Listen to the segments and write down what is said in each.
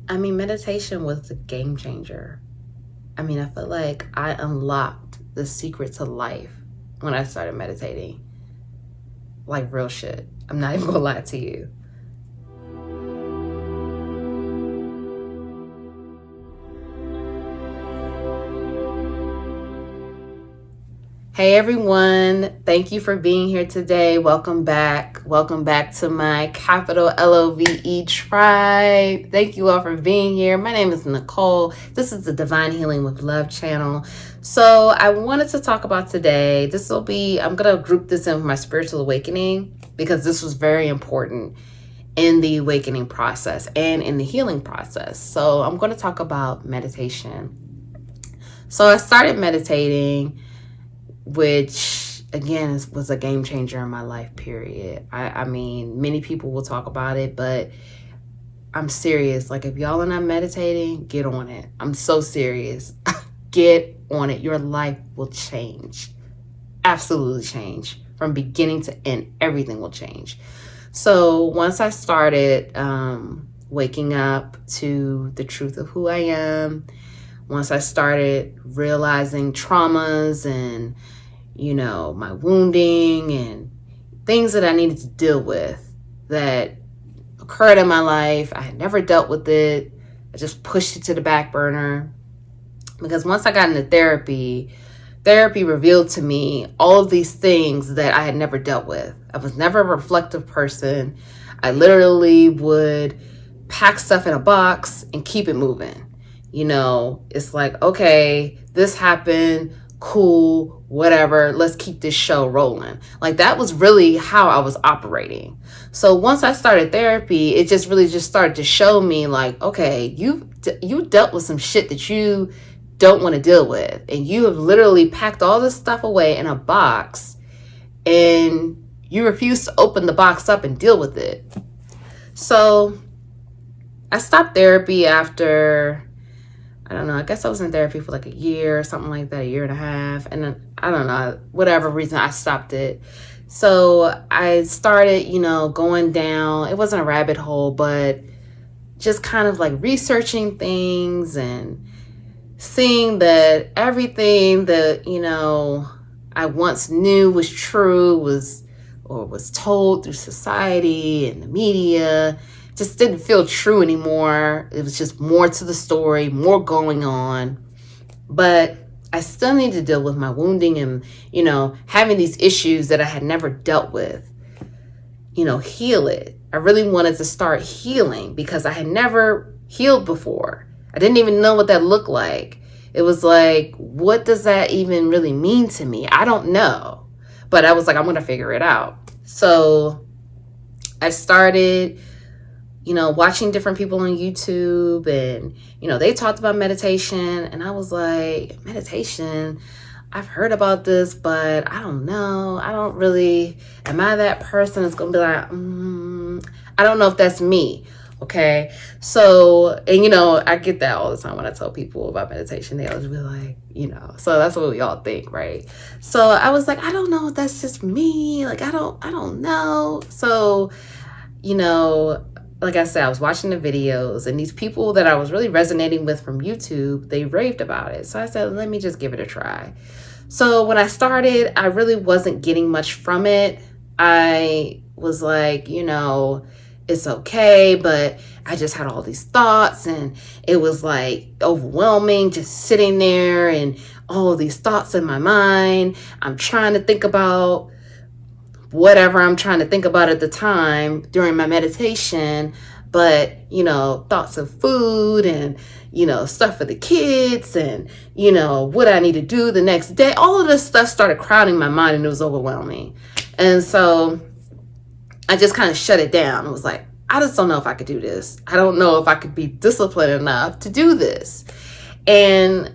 I mean, meditation was a game changer. I mean, I feel like I unlocked the secret to life when I started meditating. Like real shit. I'm not even gonna lie to you. Hey everyone, thank you for being here today. Welcome back. Welcome back to my capital LOVE tribe. Thank you all for being here. My name is Nicole. This is the Divine Healing with Love channel. So I wanted to talk about today, I'm going to group this in with my spiritual awakening because this was very important in the awakening process and in the healing process. So I'm going to talk about meditation. So I started meditating, which again was a game changer in my life, period. I mean, many people will talk about it, but I'm serious. Like, if y'all are not meditating, get on it. I'm so serious. Get on it. Your life will change. Absolutely change. From beginning to end, everything will change. So once I started waking up to the truth of who I am, once I started realizing traumas and, my wounding and things that I needed to deal with that occurred in my life, I had never dealt with it. I just pushed it to the back burner. Because once I got into therapy revealed to me all of these things that I had never dealt with. I was never a reflective person. I literally would pack stuff in a box and keep it moving. It's like, okay, this happened, cool, whatever, let's keep this show rolling. Like, that was really how I was operating. So once I started therapy, it just really started to show me, like, okay, you dealt with some shit that you don't want to deal with, and you have literally packed all this stuff away in a box, and you refuse to open the box up and deal with it. So I stopped therapy after, I don't know, I guess I was in therapy for like a year or something like that, a year and a half. And then, I don't know, whatever reason, I stopped it. So I started, going down. It wasn't a rabbit hole, but just kind of like researching things and seeing that everything that, I once knew was true was told through society and the media just didn't feel true anymore. It was just more to the story, more going on. But I still need to deal with my wounding and, having these issues that I had never dealt with, heal it. I really wanted to start healing because I had never healed before. I didn't even know what that looked like. It was like, what does that even really mean to me? I don't know. But I was like, I'm going to figure it out. So I started watching different people on YouTube, and, they talked about meditation, and I was like, meditation, I've heard about this, but I don't know. I don't really, am I that person that's going to be like, I don't know if that's me. Okay. So, and, I get that all the time when I tell people about meditation, they always be like, so that's what we all think. Right. So I was like, I don't know if that's just me. Like, I don't know. So, like I said, I was watching the videos, and these people that I was really resonating with from YouTube, they raved about it. So I said, let me just give it a try. So when I started, I really wasn't getting much from it. I was like, it's okay, but I just had all these thoughts, and it was like overwhelming just sitting there and all of these thoughts in my mind. I'm trying to think about whatever I'm trying to think about at the time during my meditation, but, thoughts of food and, stuff for the kids and, what I need to do the next day. All of this stuff started crowding my mind, and it was overwhelming. And so I just kind of shut it down. I was like, I just don't know if I could do this. I don't know if I could be disciplined enough to do this. And,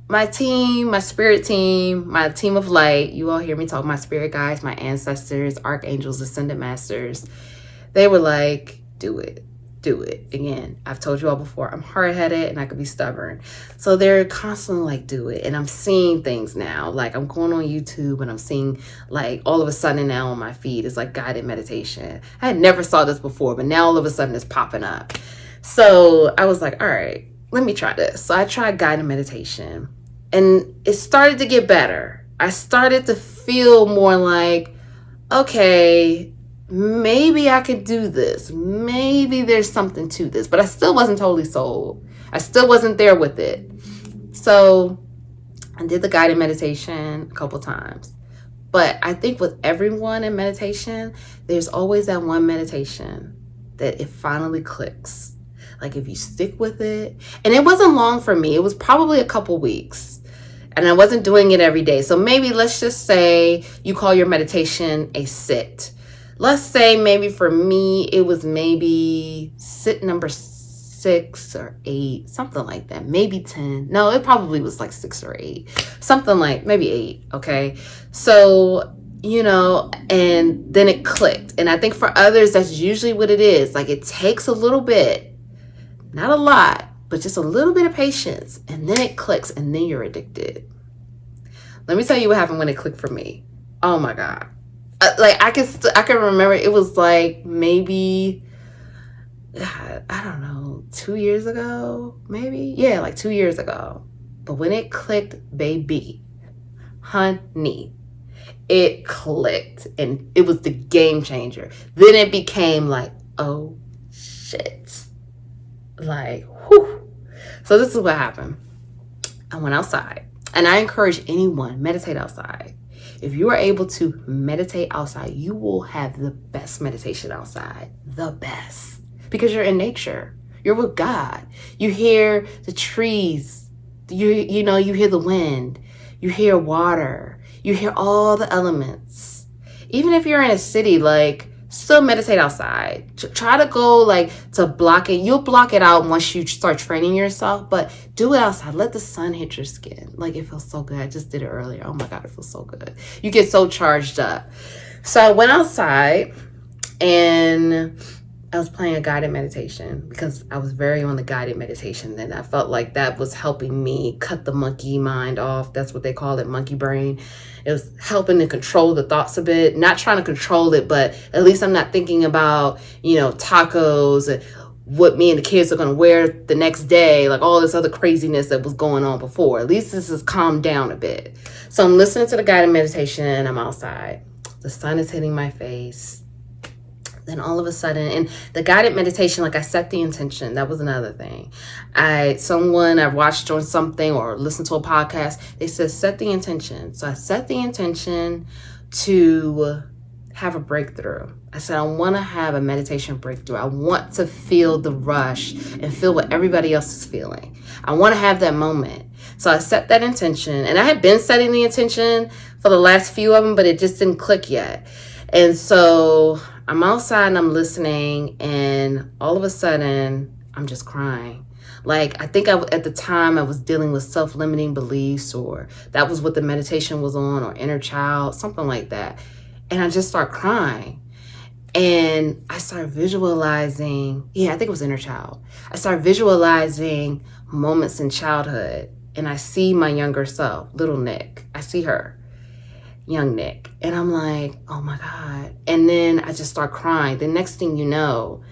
my team, my spirit team, my team of light, you all hear me talk, my spirit guides, my ancestors, archangels, ascended masters, they were like, do it. Again, I've told you all before, I'm hard-headed and I could be stubborn. So they're constantly like, do it. And I'm seeing things now. Like, I'm going on YouTube and I'm seeing, like, all of a sudden now on my feed is like guided meditation. I had never saw this before, but now all of a sudden it's popping up. So I was like, all right, let me try this. So I tried guided meditation, and it started to get better. I started to feel more like, okay, maybe I could do this. Maybe there's something to this, but I still wasn't totally sold. I still wasn't there with it. So I did the guided meditation a couple times. But I think with everyone in meditation, there's always that one meditation that it finally clicks. Like if you stick with it, and it wasn't long for me. It was probably a couple weeks, and I wasn't doing it every day. So maybe let's just say you call your meditation a sit. Let's say maybe for me, it was maybe sit number 6 or 8, something like that. Maybe 10. No, it probably was like 6 or 8. Something like maybe 8. Okay. So, and then it clicked. And I think for others, that's usually what it is. Like it takes a little bit, not a lot, but just a little bit of patience. And then it clicks, and then you're addicted. Let me tell you what happened when it clicked for me. Oh my God. Like I can remember it was like maybe, I don't know, 2 years ago, maybe? Yeah, like 2 years ago. But when it clicked, baby, honey, it clicked, and it was the game changer. Then it became like, oh shit. Like, whew. So this is what happened. I went outside, and I encourage anyone, meditate outside. If you are able to meditate outside, you will have the best meditation outside. The best. Because you're in nature. You're with God. You hear the trees. You hear the wind. You hear water. You hear all the elements. Even if you're in a city, like, still meditate outside. Try to go, like, to block it. You'll block it out once you start training yourself, but do it outside. Let the sun hit your skin. Like, it feels so good. I just did it earlier. Oh my God, it feels so good. You get so charged up. So I went outside, and I was playing a guided meditation because I was very on the guided meditation. And I felt like that was helping me cut the monkey mind off. That's what they call it, monkey brain. It was helping to control the thoughts a bit. Not trying to control it, but at least I'm not thinking about, tacos and what me and the kids are going to wear the next day. Like all this other craziness that was going on before. At least this has calmed down a bit. So I'm listening to the guided meditation, and I'm outside. The sun is hitting my face. Then all of a sudden, and the guided meditation, like I set the intention. That was another thing. I watched on something or listened to a podcast. They said, set the intention. So I set the intention to have a breakthrough. I said, I want to have a meditation breakthrough. I want to feel the rush and feel what everybody else is feeling. I want to have that moment. So I set that intention, and I had been setting the intention for the last few of them, but it just didn't click yet. And so I'm outside and I'm listening, and all of a sudden I'm just crying. Like, I think at the time I was dealing with self-limiting beliefs, or that was what the meditation was on, or inner child, something like that. And I just start crying, and I start visualizing, I think it was inner child. I start visualizing moments in childhood, and I see my younger self, little Nick. I see her. Young Nick. And I'm like, oh my God. And then I just start crying. The next thing you know,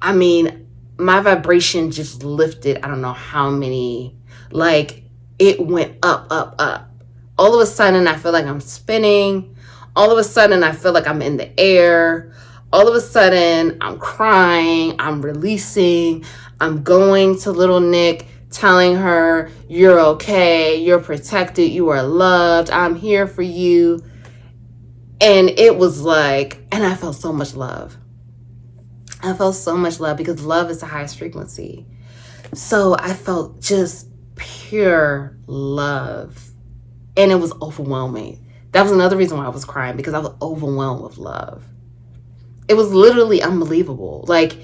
my vibration just lifted. I don't know how many, like it went up, up, up. All of a sudden, I feel like I'm spinning. All of a sudden, I feel like I'm in the air. All of a sudden, I'm crying. I'm releasing. I'm going to little Nick, telling her, you're okay, you're protected, you are loved, I'm here for you. And it was like, and I felt so much love. I felt so much love because love is the highest frequency. So I felt just pure love. And it was overwhelming. That was another reason why I was crying, because I was overwhelmed with love. It was literally unbelievable. Like,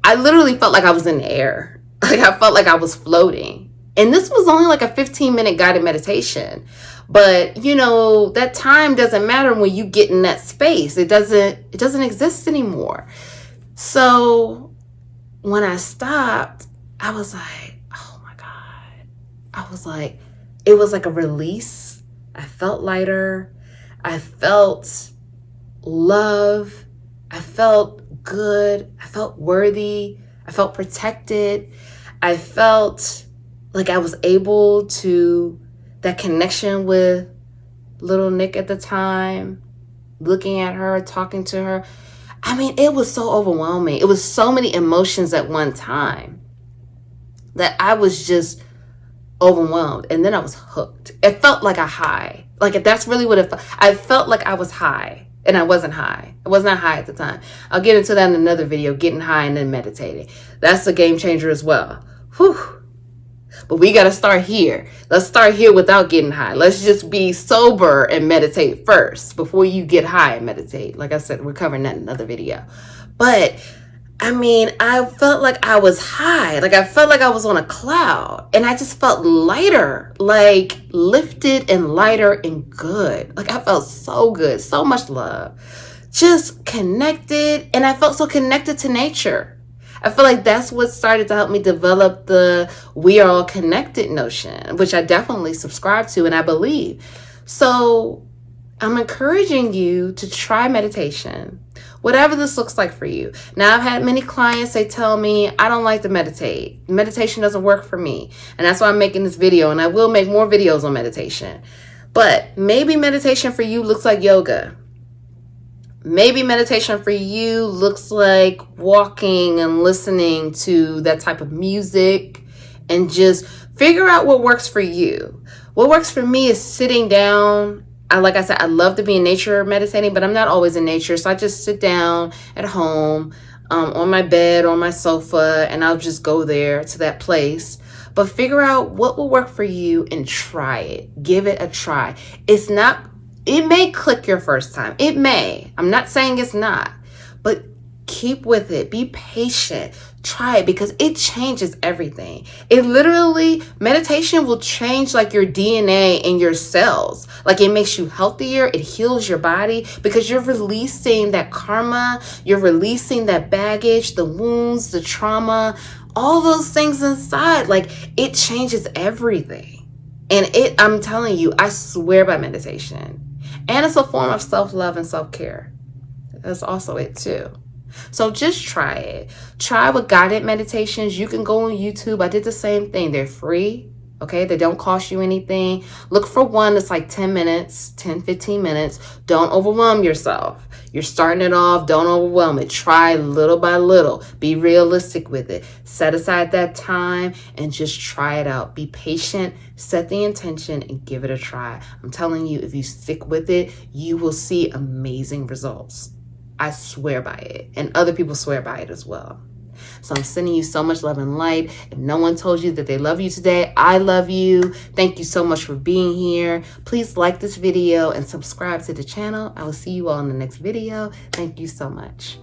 I literally felt like I was in the air. Like, I felt like I was floating. And this was only like a 15-minute guided meditation. But, that time doesn't matter when you get in that space. It doesn't exist anymore. So when I stopped, I was like, oh my God. I was like, it was like a release. I felt lighter. I felt love. I felt good. I felt worthy. I I felt protected. I felt like I was able to, that connection with little Nick at the time, looking at her, talking to her. I mean, it was so overwhelming. It was so many emotions at one time that I was just overwhelmed. And then I was hooked. It felt like a high. Like, that's really what it felt. I felt like I was high, and I wasn't high. I was not high at the time. I'll get into that in another video, getting high and then meditating. That's a game changer as well. Whew. But we got to start here. Let's start here without getting high. Let's just be sober and meditate first before you get high and meditate. Like I said, we're covering that in another video. But I mean, I felt like I was high. Like, I felt like I was on a cloud. And I just felt lighter, like lifted and lighter and good. Like, I felt so good, so much love. Just connected. And I felt so connected to nature. I feel like that's what started to help me develop the we are all connected notion, which I definitely subscribe to and I believe. So I'm encouraging you to try meditation, whatever this looks like for you. Now, I've had many clients, they tell me, I don't like to meditate. Meditation doesn't work for me. And that's why I'm making this video, and I will make more videos on meditation. But maybe meditation for you looks like yoga. Maybe meditation for you looks like walking and listening to that type of music, and just figure out what works for you. What works for me is sitting down. Like I said, I love to be in nature meditating, but I'm not always in nature. So I just sit down at home, on my bed, on my sofa, and I'll just go there to that place. But figure out what will work for you and try it. Give it a try. It may click your first time. It may. I'm not saying it's not, but keep with it. Be patient. Try it, because it changes everything. It literally, meditation will change like your DNA and your cells. Like, it makes you healthier. It heals your body because you're releasing that karma. You're releasing that baggage, the wounds, the trauma, all those things inside. Like, it changes everything. And I'm telling you, I swear by meditation. And it's a form of self-love and self-care. That's also it too. So just try it. Try with guided meditations. You can go on YouTube. I did the same thing. They're free. Okay, they don't cost you anything. Look for one that's like 10 minutes, 10, 15 minutes. Don't overwhelm yourself. You're starting it off. Don't overwhelm it. Try little by little. Be realistic with it. Set aside that time and just try it out. Be patient. Set the intention and give it a try. I'm telling you, if you stick with it, you will see amazing results. I swear by it. And other people swear by it as well. So I'm sending you so much love and light. If no one told you that they love you today, I love you. Thank you so much for being here. Please like this video and subscribe to the channel. I will see you all in the next video. Thank you so much.